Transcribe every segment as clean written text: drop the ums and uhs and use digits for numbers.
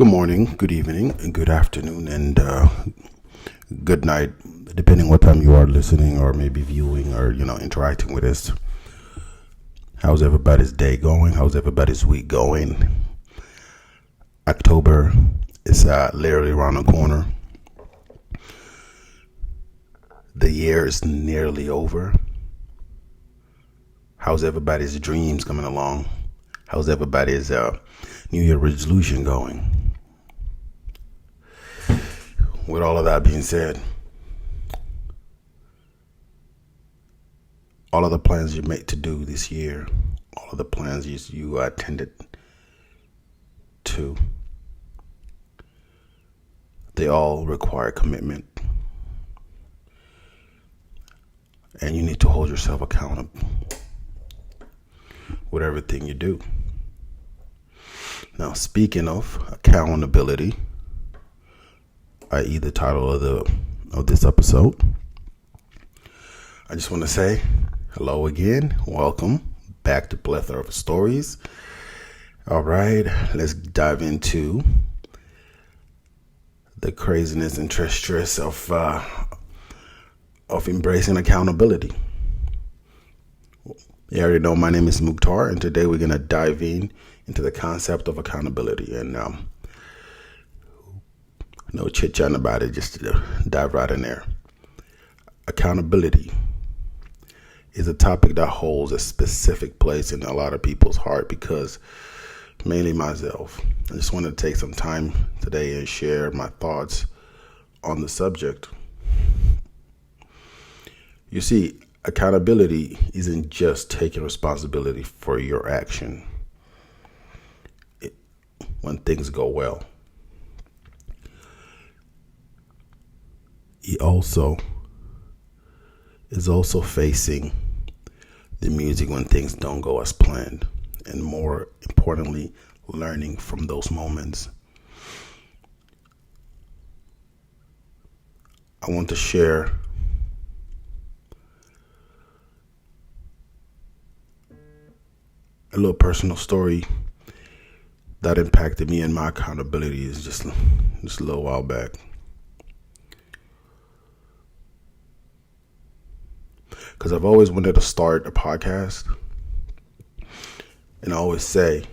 Good morning, good evening, and good afternoon, and good night, depending what time you are listening or maybe viewing or, interacting with us. How's everybody's day going? How's everybody's week going? October is literally around the corner. The year is nearly over. How's everybody's dreams coming along? How's everybody's New Year resolution going? With all of that being said, all of the plans you made to do this year, all of the plans you attended to, they all require commitment. And you need to hold yourself accountable with everything you do. Now, speaking of accountability, i.e. the title of this episode, I just want to say hello again. Welcome back to Plethora of Stories. All right, let's dive into the craziness and stress of embracing accountability. You already know my name is Muktar, and today we're going to dive into the concept of accountability. And no chit-chatting about it, just dive right in there. Accountability is a topic that holds a specific place in a lot of people's heart because, mainly myself, I just want to take some time today and share my thoughts on the subject. You see, accountability isn't just taking responsibility for your action when things go well. He is also facing the music when things don't go as planned, and more importantly, learning from those moments. I want to share a little personal story that impacted me and my accountability is just a little while back. Because I've always wanted to start a podcast, and I always say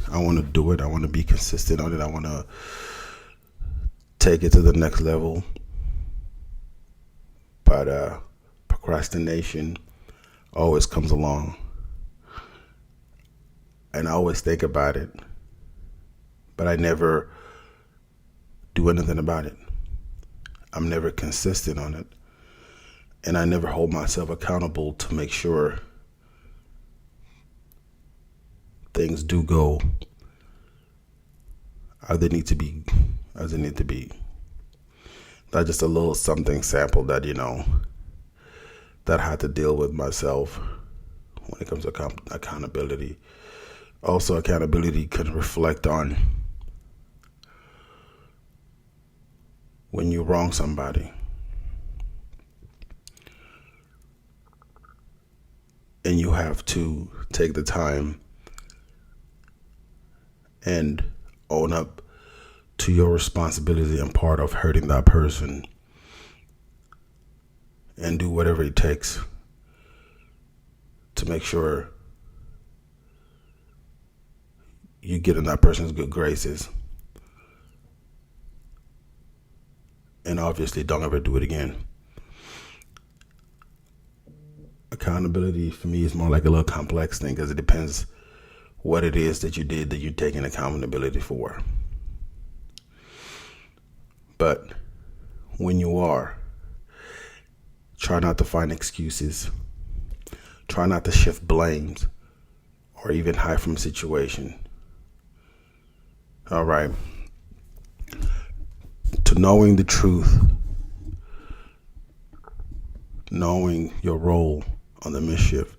I want to do it. I want to be consistent on it. I want to take it to the next level. But procrastination always comes along. And I always think about it, but I never do anything about it. I'm never consistent on it. And I never hold myself accountable to make sure things do go as they need to be. That's just a little something sample that, that I had to deal with myself when it comes to accountability. Also, accountability can reflect on when you wrong somebody and you have to take the time and own up to your responsibility and part of hurting that person and do whatever it takes to make sure you get in that person's good graces, and obviously don't ever do it again. Accountability for me is more like a little complex thing because it depends what it is that you did that you're taking accountability for. But when you are, try not to find excuses. Try not to shift blames or even hide from a situation. All right. To knowing the truth, knowing your role on the mischief,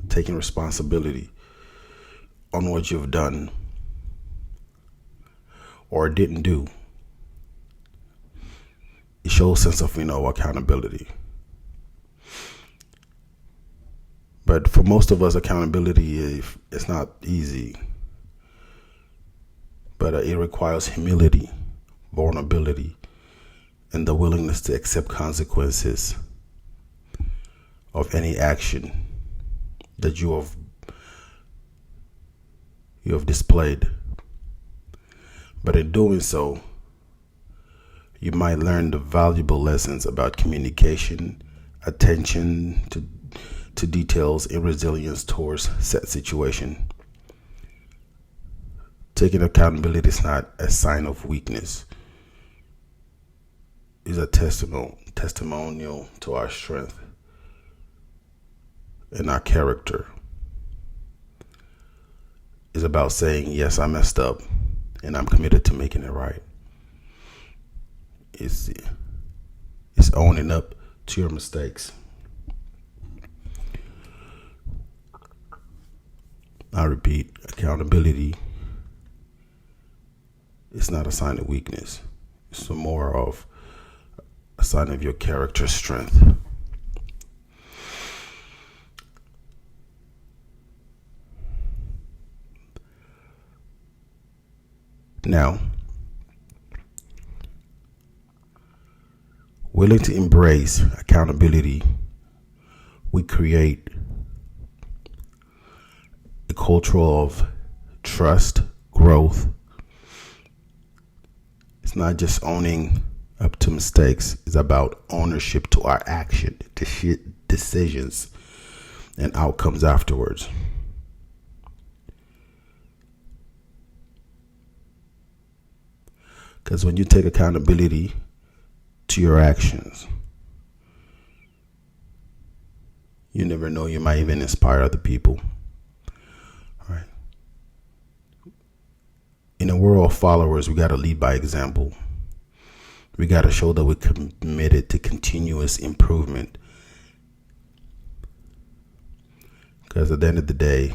taking responsibility on what you've done or didn't do. It shows a sense of, accountability. But for most of us, accountability it's not easy. But it requires humility, vulnerability, and the willingness to accept consequences of any action that you have displayed. But in doing so, you might learn the valuable lessons about communication, attention to details, and resilience towards set situation. Taking accountability is not a sign of weakness. It's a testimonial to our strength and our character. It's about saying, yes, I messed up, and I'm committed to making it right. It's owning up to your mistakes. I repeat, accountability is not a sign of weakness. It's more of a sign of your character strength. Now, willing to embrace accountability, we create a culture of trust, growth. It's not just owning up to mistakes. It's about ownership to our action, decisions, and outcomes afterwards. Because when you take accountability to your actions, you never know, you might even inspire other people. All right. In a world of followers, we got to lead by example. We got to show that we're committed to continuous improvement. Because at the end of the day,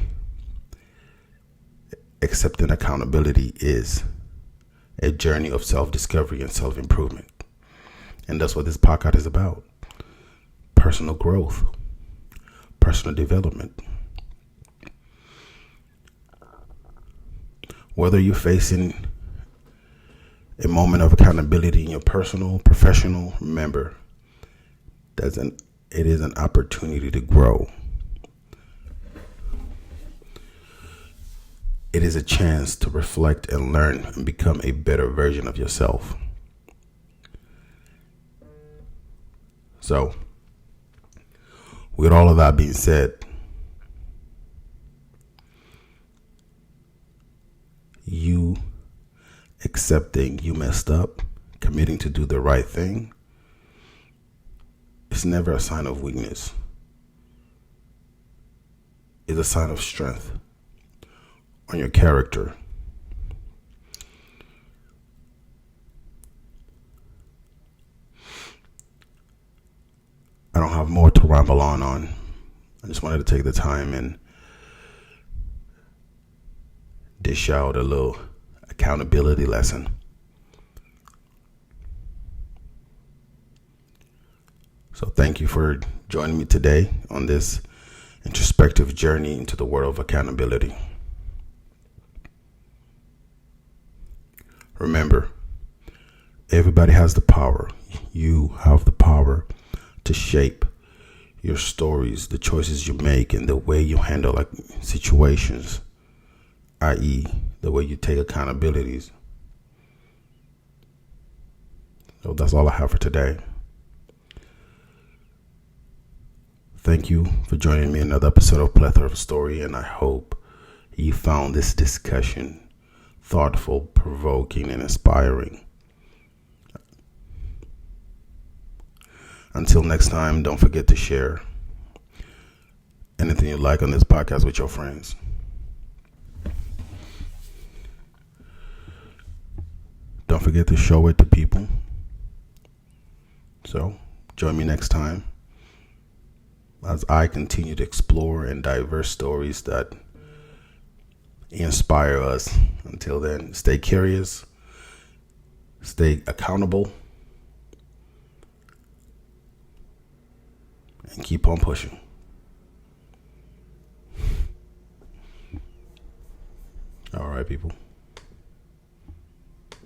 accepting accountability is a journey of self-discovery and self-improvement. And that's what this podcast is about. Personal growth, personal development. Whether you're facing a moment of accountability in your personal, professional, remember, it is an opportunity to grow. It is a chance to reflect and learn and become a better version of yourself. So, with all of that being said, you accepting you messed up, committing to do the right thing, it's never a sign of weakness. It's a sign of strength on your character. I don't have more to ramble on. I just wanted to take the time and dish out a little accountability lesson. So thank you for joining me today on this introspective journey into the world of accountability. Remember, everybody has the power. You have the power to shape your stories, the choices you make, and the way you handle situations, i.e., the way you take accountabilities. So that's all I have for today. Thank you for joining me in another episode of Plethora of Story, and I hope you found this discussion thoughtful, provoking, and inspiring. Until next time, don't forget to share anything you like on this podcast with your friends. Don't forget to show it to people. So, join me next time as I continue to explore and diverse stories that inspire us. Until then, stay curious, stay accountable, and keep on pushing. right, people.